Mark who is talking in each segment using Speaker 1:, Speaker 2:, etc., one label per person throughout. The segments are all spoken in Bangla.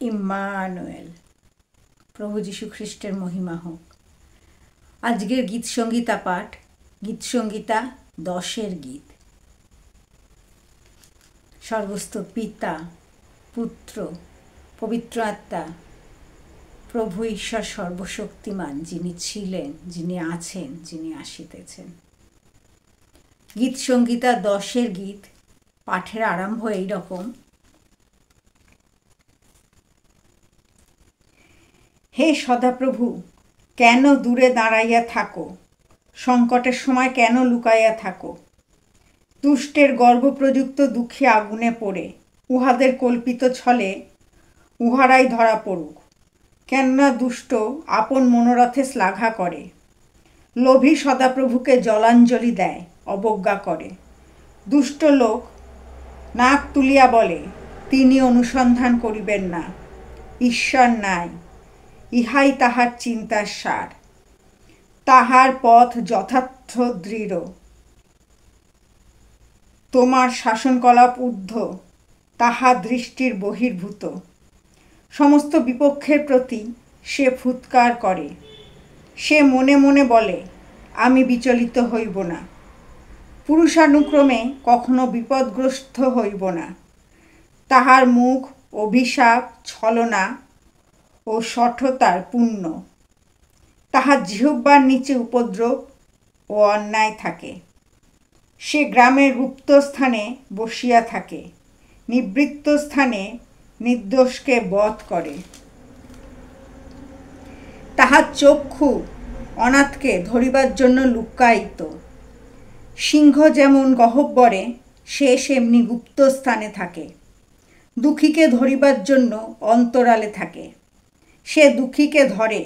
Speaker 1: ইম্মানুয়েল। প্রভু যীশু খ্রিস্টের মহিমা হোক। আজকের গীত সংগীতা পাঠ, গীত সংগীতা 10-এর গীত। স্বর্গস্থ পিতা, পুত্র, পবিত্র আত্মা, প্রভু ঈশ্বর সর্বশক্তিমান, যিনি ছিলেন, যিনি আছেন, যিনি আসিতেছেন। গীত সংগীতা 10-এর গীত পাঠের আরম্ভ এই রকম। হে সদাপ্রভু, কেন দূরে দাঁড়াইয়া থাকো? সংকটের সময় কেন লুকাইয়া থাকো? দুষ্টের গর্ভপ্রযুক্ত দুঃখী আগুনে পড়ে উহাদের কল্পিত ছলে উহারাই ধরা পড়ুক। কেননা দুষ্ট আপন মনোরথে শ্লাঘা করে, লোভী সদাপ্রভুকে জলাঞ্জলি দেয়, অবজ্ঞা করে। দুষ্ট লোক নাক তুলিয়া বলে, তিনি অনুসন্ধান করিবেন না, ঈশ্বর নাই, ইহাই তাহার চিন্তার সার। তাহার পথ যথার্থ দৃঢ়, তোমার শাসনকলাপ ঊর্ধ্ব, তাহা দৃষ্টির বহির্ভূত। সমস্ত বিপক্ষের প্রতি সে ফুৎকার করে, সে মনে মনে বলে, আমি বিচলিত হইব না, পুরুষানুক্রমে কখনো বিপদগ্রস্ত হইব না। তাহার মুখ অভিশাপ, ছলনা ও শঠতার পূর্ণ। তাহার জিহ্বার নিচে উপদ্রব ও অন্যায় থাকে। সে গ্রামের গুপ্ত স্থানে বসিয়া থাকে, নিবৃত্ত স্থানে নির্দোষকে বধ করে। তাহার চক্ষু অনাথকে ধরিবার জন্য লুক্কায়িত। সিংহ যেমন গহ্বরে, সে সেমনি গুপ্ত স্থানে থাকে। দুঃখীকে ধরিবার জন্য অন্তরালে থাকে। সে দুঃখীকে ধরে,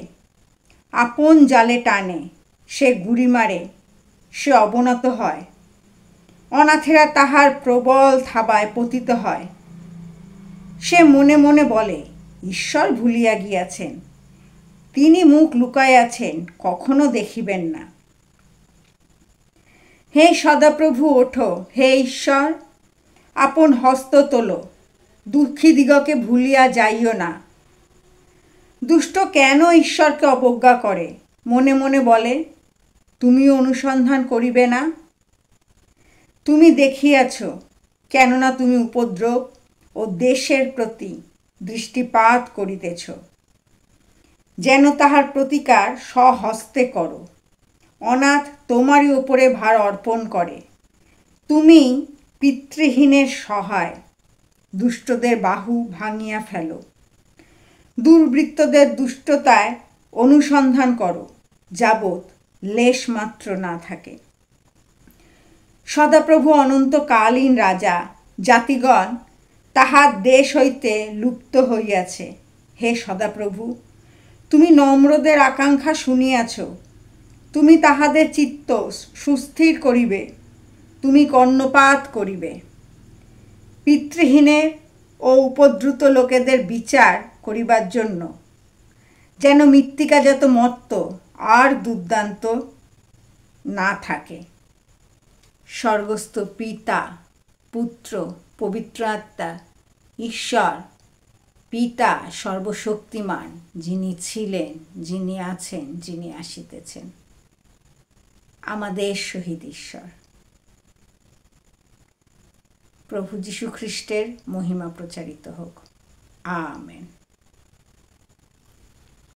Speaker 1: আপন জালে টানে, সে গুড়ি মারে, সে অবনত হয়। অনাথেরা তাহার প্রবল থাবায় পতিত হয়। সে মনে মনে বলে, ঈশ্বর ভুলিয়া গিয়াছেন, তিনি মুখ লুকাইয়াছেন, কখনো দেখিবেন না। হে সদাপ্রভু, ওঠো, হে ঈশ্বর, আপন হস্ত তোলো, দুঃখীদিগকে ভুলিয়া যাইও না। দুষ্ট কেন ঈশ্বরকে অবজ্ঞা করে? মনে মনে বলে, তুমিও অনুসন্ধান করিবে না। তুমি দেখিয়াছ, কেননা তুমি উপদ্রব ও দেশের প্রতি দৃষ্টিপাত করিতেছ। যেন তাহার প্রতিকার স্বহস্তে করো। অনাথ তোমারই উপরে ভার অর্পণ করে। তুমি পিতৃহীনের সহায়, দুষ্টদের বাহু ভাঙিয়া ফেলো। দুর্বৃত্তদের দুষ্টতায় অনুসন্ধান করো, যাবৎ লেশ মাত্র না থাকে। সদাপ্রভু অনন্তকালীন রাজা, জাতিগণ তাহার দেশ হইতে লুপ্ত হইয়াছে। হে সদাপ্রভু, তুমি নম্রদের আকাঙ্ক্ষা শুনিয়াছ, তুমি তাহাদের চিত্ত সুস্থির করিবে, তুমি কর্ণপাত করিবে। পিতৃহীনের ও উপদ্রুত লোকেদের বিচার করিবার জন্য যেন মৃত্তিকা যত মত্ত আর দুর্দান্ত না থাকে। স্বর্গস্থ পিতা, পুত্র, পবিত্র আত্মা, ঈশ্বর পিতা সর্বশক্তিমান, যিনি ছিলেন, যিনি আছেন, যিনি আসিতেছেন, আমাদের শহীদ ঈশ্বর। প্রভু যীশু খ্রিস্টের মহিমা প্রচারিত হোক। আমেন।